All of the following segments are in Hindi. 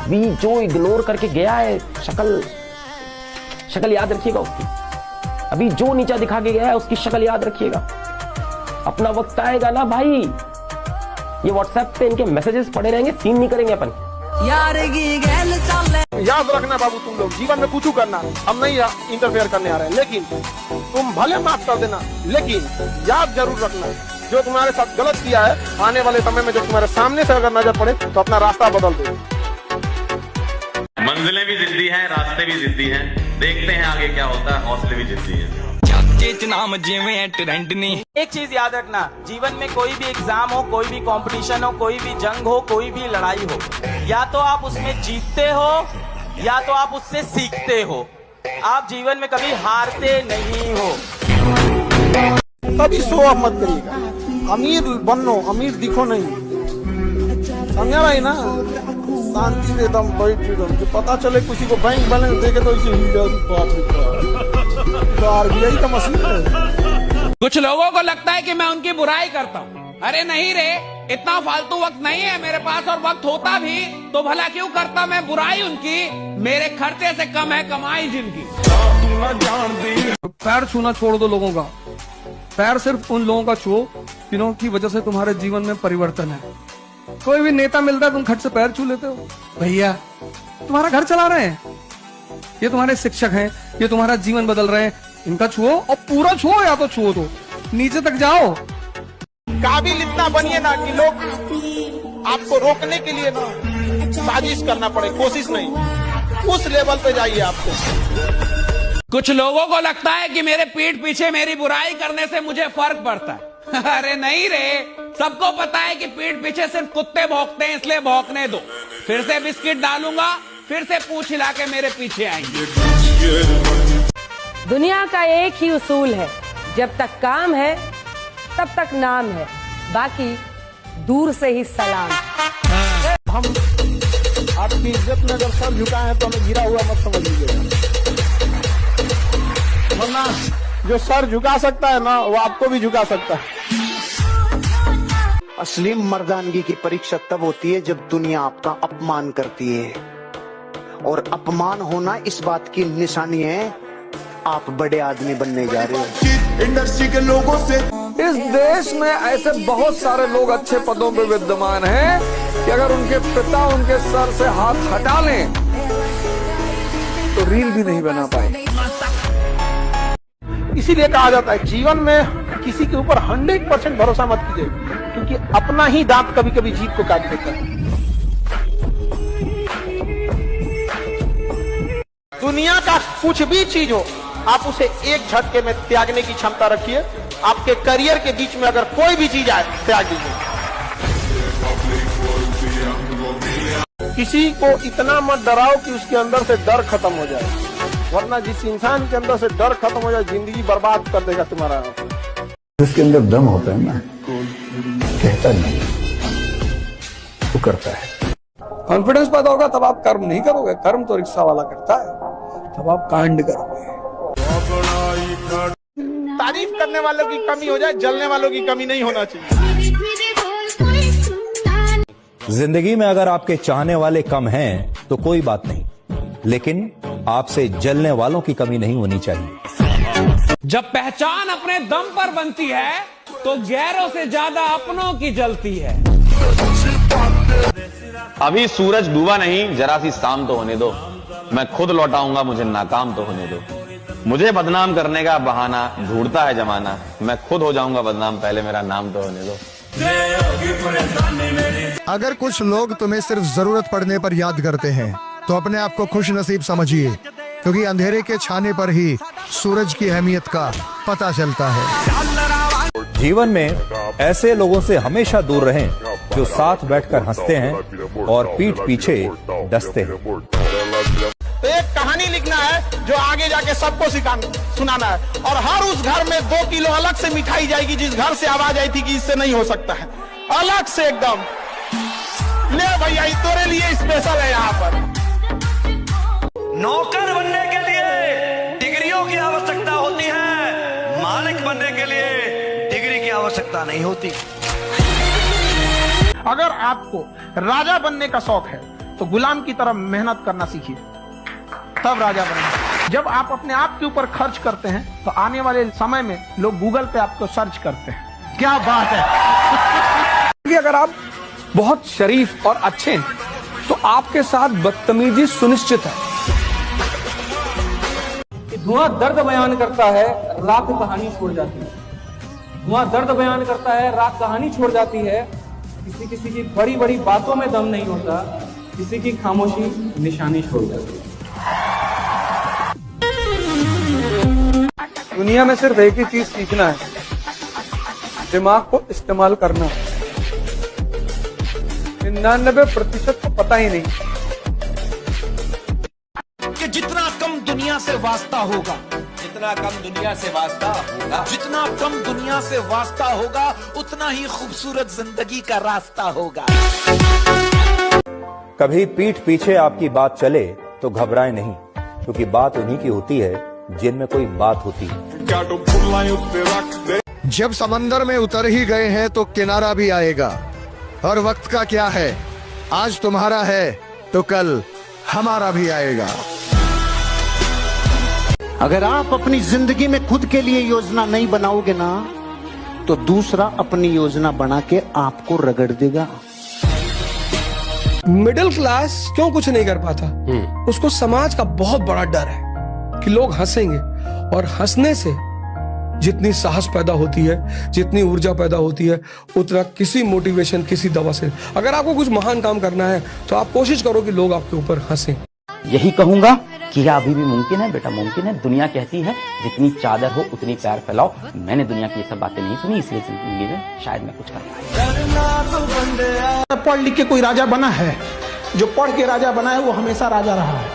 अभी जो इग्नोर करके गया है, शक्ल याद रखिएगा उसकी। अभी जो नीचा दिखा के गया है उसकी शक्ल याद रखिएगा। अपना वक्त आएगा ना भाई, ये व्हाट्सएप पे इनके मैसेजेस पड़े रहेंगे, सीन नहीं करेंगे अपन। याद रखना बाबू, तुम लोग जीवन में कुछ करना, हम नहीं इंटरफेयर करने आ रहे हैं, लेकिन तुम भले माफ कर देना, लेकिन याद जरूर रखना जो तुम्हारे साथ गलत किया है, आने वाले समय में जब तुम्हारे सामने से अगर नजर पड़े तो अपना रास्ता बदल दो। मंजिलें भी जिद्दी हैं, रास्ते भी जिद्दी हैं, देखते हैं आगे क्या होता है, हौसले भी जिद्दी हैं। एक चीज याद रखना, जीवन में कोई भी एग्जाम हो, कोई भी कंपटीशन हो, कोई भी जंग हो, कोई भी लड़ाई हो, या तो आप उसमें जीतते हो या तो आप उससे सीखते हो। आप जीवन में कभी हारते नहीं हो। कभी शो ऑफ मत करिएगा, अमीर बनो, अमीर दिखो नहीं, समझा भाई ना। शांति से एकदम बैठ, पता चले किसी को बैंक बैलेंस देखे तो इसे आरबीआई का मशीन है। कुछ लोगों को लगता है कि मैं उनकी बुराई करता हूँ। अरे नहीं रे, इतना फालतू वक्त नहीं है मेरे पास, और वक्त होता भी तो भला क्यों करता मैं बुराई उनकी। मेरे खर्चे से कम है कमाई जिनकी। पैर छूना छोड़ दो लोगों का, पैर सिर्फ उन लोगों का छुओ जिन्हों की वजह से तुम्हारे जीवन में परिवर्तन है। कोई भी नेता मिलता है तुम खट से पैर छू लेते हो। भैया तुम्हारा घर चला रहे हैं, ये तुम्हारे शिक्षक हैं, ये तुम्हारा जीवन बदल रहे हैं, इनका छुओ और पूरा छुओ, या तो छुओ तो नीचे तक जाओ। काबिल इतना बनिए ना कि लोग आपको रोकने के लिए ना साजिश करना पड़े, कोशिश नहीं, उस लेवल पे जाइए आपको। कुछ लोगों को लगता है कि मेरे पीठ पीछे मेरी बुराई करने से मुझे फर्क पड़ता है। अरे नहीं रे, सबको पता है कि पीठ पीछे सिर्फ कुत्ते भौंकते हैं, इसलिए भौंकने दो। फिर से बिस्किट डालूंगा, फिर से पूंछ हिला के मेरे पीछे आएंगे। दुनिया का एक ही उसूल है, जब तक काम है तब तक नाम है, बाकी दूर से ही सलाम। हम आपकी इज्जत में अगर सर झुकाए हैं तो हमें गिरा हुआ मत समझ लीजिएगा, वरना जो सर झुका सकता है ना वो आपको भी झुका सकता है। असली मर्दानगी की परीक्षा तब होती है जब दुनिया आपका अपमान करती है, और अपमान होना इस बात की निशानी है आप बड़े आदमी बनने जा रहे हो। इंडस्ट्री के लोगों से इस देश में ऐसे बहुत सारे लोग अच्छे पदों पे विद्यमान हैं कि अगर उनके पिता उनके सर से हाथ हटा लें तो रील भी नहीं बना पाए। इसीलिए कहा जाता है जीवन में किसी के ऊपर 100% भरोसा मत कीजिए, क्योंकि अपना ही दांत कभी कभी जीभ को काट देता है। दुनिया का कुछ भी चीज हो, आप उसे एक झटके में त्यागने की क्षमता रखिए। आपके करियर के बीच में अगर कोई भी चीज आए, त्याग दीजिए। किसी को इतना मत डराओ कि उसके अंदर से डर खत्म हो जाए, वरना जिस इंसान के अंदर से डर खत्म हो जाए जिंदगी बर्बाद कर देगा तुम्हारा। जिसके अंदर दम होता है ना, कहता नहीं वो करता है। कॉन्फिडेंस पैदा होगा तब आप कर्म नहीं करोगे, कर्म तो रिक्शा वाला करता है, तब आप कांड करोगे। तारीफ करने वालों की कमी हो जाए, जलने वालों की कमी नहीं होना चाहिए। जिंदगी में अगर आपके चाहने वाले कम हैं तो कोई बात नहीं, लेकिन आपसे जलने वालों की कमी नहीं होनी चाहिए। जब पहचान अपने दम पर बनती है तो गैरों से ज्यादा अपनों की जलती है। अभी सूरज डूबा नहीं, जरा सी शाम तो होने दो, मैं खुद लौटाऊंगा, मुझे नाकाम तो होने दो। मुझे बदनाम करने का बहाना ढूंढता है जमाना, मैं खुद हो जाऊंगा बदनाम, पहले मेरा नाम तो होने दो। अगर कुछ लोग तुम्हें सिर्फ जरूरत पड़ने पर याद करते हैं तो अपने आप को खुश नसीब समझिए, क्योंकि अंधेरे के छाने पर ही सूरज की अहमियत का पता चलता है। जीवन में ऐसे लोगों से हमेशा दूर रहें जो साथ बैठकर हंसते हैं और पीठ पीछे डसते हैं। तो एक कहानी लिखना है जो आगे जाके सबको सुनाना है, और हर उस घर में 2 किलो अलग से मिठाई जाएगी जिस घर से आवाज आई थी कि इससे नहीं हो सकता है, अलग से एकदम। ले भैया, तेरे लिए स्पेशल है यहाँ पर। नौकर बनने के लिए डिग्रियों की आवश्यकता होती है, मालिक बनने के लिए डिग्री की आवश्यकता नहीं होती। अगर आपको राजा बनने का शौक है तो गुलाम की तरह मेहनत करना सीखिए, तब राजा बनेंगे। जब आप अपने आप के ऊपर खर्च करते हैं तो आने वाले समय में लोग गूगल पे आपको सर्च करते हैं। क्या बात है कि अगर आप बहुत शरीफ और अच्छे हैं तो आपके साथ बदतमीजी सुनिश्चित है। धुआं दर्द बयान करता है, राख कहानी छोड़ जाती है। धुआं दर्द बयान करता है, राख कहानी छोड़ जाती है। किसी किसी की बड़ी बड़ी बातों में दम नहीं होता, किसी की खामोशी निशानी छोड़ जाती है। दुनिया में सिर्फ एक ही चीज सीखना है, दिमाग को इस्तेमाल करना। 99% को पता ही नहीं कि जितना कम दुनिया से वास्ता होगा, जितना कम दुनिया से वास्ता होगा, जितना कम दुनिया से वास्ता होगा, उतना ही खूबसूरत जिंदगी का रास्ता होगा। कभी पीठ पीछे आपकी बात चले तो घबराएं नहीं, क्योंकि बात उन्हीं की होती है जिनमें कोई बात होती है। जब समंदर में उतर ही गए हैं तो किनारा भी आएगा, और वक्त का क्या है, आज तुम्हारा है तो कल हमारा भी आएगा। अगर आप अपनी जिंदगी में खुद के लिए योजना नहीं बनाओगे ना, तो दूसरा अपनी योजना बना के आपको रगड़ देगा। मिडिल क्लास क्यों कुछ नहीं कर पाता? उसको समाज का बहुत बड़ा डर है कि लोग हंसेंगे, और हंसने से जितनी साहस पैदा होती है, जितनी ऊर्जा पैदा होती है, उतना किसी मोटिवेशन, किसी दवा से। अगर आपको कुछ महान काम करना है तो आप कोशिश करो कि लोग आपके ऊपर हंसें। यही कहूंगा कि यह अभी भी मुमकिन है बेटा, मुमकिन है। दुनिया कहती है जितनी चादर हो उतनी पैर फैलाओ। मैंने दुनिया की ये सब बातें नहीं सुनी, इसलिए जिंदगी में शायद मैं कुछ कर पाऊं। पढ़ लिख के कोई राजा बना है? जो पढ़ के राजा बना है वो हमेशा राजा रहा है,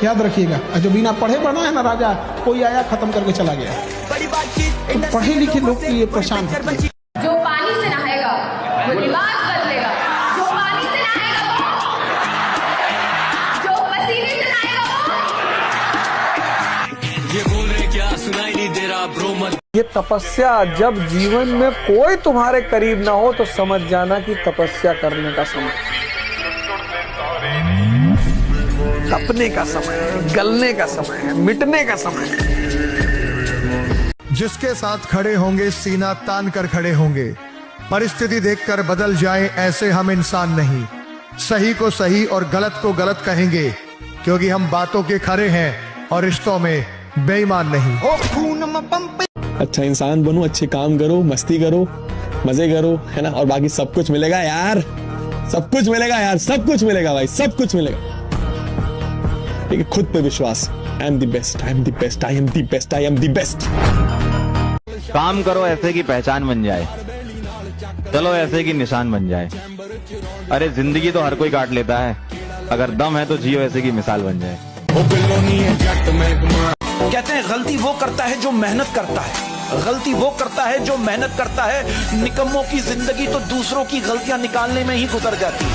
याद रखिएगा। जो बिना पढ़े बना है ना राजा, कोई आया खत्म करके चला गया। तो पढ़े लिखे लोग की ये पहचान है। जो पानी से नहाएगा वो लिबास बदलेगा, जो पानी से नहाएगा जो पसीने से नहाएगा ये बोल रहे क्या सुनाई नहीं दे रहा ब्रो मत। ये तपस्या, जब जीवन में कोई तुम्हारे करीब ना हो तो समझ जाना कि तपस्या करने का समय, तपने का समय है, गलने का समय है, मिटने का समय है। जिसके साथ खड़े होंगे सीना तान कर खड़े होंगे। परिस्थिति देखकर बदल जाए ऐसे हम इंसान नहीं। सही को सही और गलत को गलत कहेंगे, क्योंकि हम बातों के खरे हैं और रिश्तों में बेईमान नहीं। अच्छा इंसान बनो, अच्छे काम करो, मस्ती करो, मजे करो, है ना, और बाकी सब कुछ मिलेगा यार, सब कुछ मिलेगा यार, सब कुछ मिलेगा भाई, सब कुछ मिलेगा। ठीक है, खुद पे विश्वास। I am the best, I am the best, I am the best, I am the best. काम करो ऐसे की पहचान बन जाए, चलो ऐसे की निशान बन जाए। अरे जिंदगी तो हर कोई काट लेता है, अगर दम है तो जियो ऐसे की मिसाल बन जाए। कहते हैं गलती वो करता है जो मेहनत करता है, गलती वो करता है जो मेहनत करता है। निकम्मों की जिंदगी तो दूसरों की गलतियां निकालने में ही गुजर जाती है।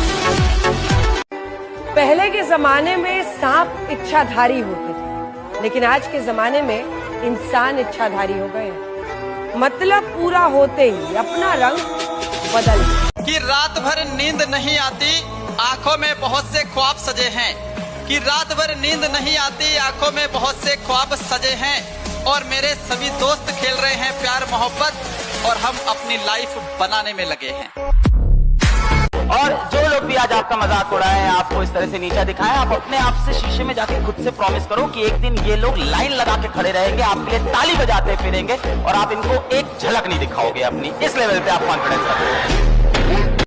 पहले के जमाने में सांप इच्छाधारी होते थे, लेकिन आज के जमाने में इंसान इच्छाधारी हो गए हैं। मतलब पूरा होते ही अपना रंग बदल। कि रात भर नींद नहीं आती, आंखों में बहुत से ख्वाब सजे हैं। कि रात भर नींद नहीं आती, आंखों में बहुत से ख्वाब सजे हैं। और मेरे सभी दोस्त खेल रहे हैं प्यार मोहब्बत, और हम अपनी लाइफ बनाने में लगे हैं। और जो लोग भी आज आपका मजाक उड़ाए, आपको इस तरह से नीचा दिखाएं, आप अपने आप से शीशे में जाके खुद से प्रॉमिस करो कि एक दिन ये लोग लाइन लगा के खड़े रहेंगे, आपके लिए ताली बजाते फिरेंगे, और आप इनको एक झलक नहीं दिखाओगे अपनी। इस लेवल पे आप कॉन्फिडेंस रखो।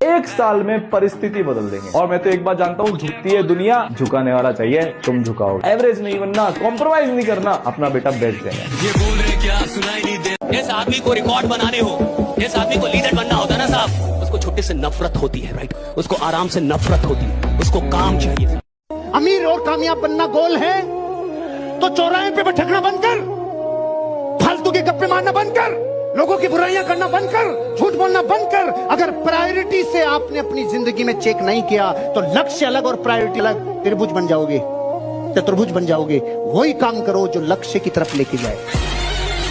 एक साल में परिस्थिति बदल देंगे। और मैं तो एक बात जानता हूँ, झुकती है दुनिया, झुकाने वाला चाहिए, तुम झुकाओ। एवरेज नहीं बनना, कॉम्प्रोमाइज नहीं करना, अपना बेटा बेस्ट देना। ये बोल रहे क्या सुनाई नहीं दे। इस आदमी को रिकॉर्ड बनाने हो, इस आदमी को लीडर बनना होता है ना साहब, उसको छुट्टी से नफरत होती है, राइट? उसको आराम से नफरत होती है, उसको काम चाहिए। अमीर और कामयाब बनना गोल है तो चौराहे पे भटकना बंद कर, फालतू के गप्पे मारना बंद कर, लोगों की बुराइयां करना बंद कर, झूठ बोलना बंद कर। अगर प्रायोरिटी से आपने अपनी जिंदगी में चेक नहीं किया तो लक्ष्य अलग और प्रायोरिटी अलग, त्रिभुज बन जाओगे, चतुर्भुज बन जाओगे। वही काम करो जो लक्ष्य की तरफ लेके जाए।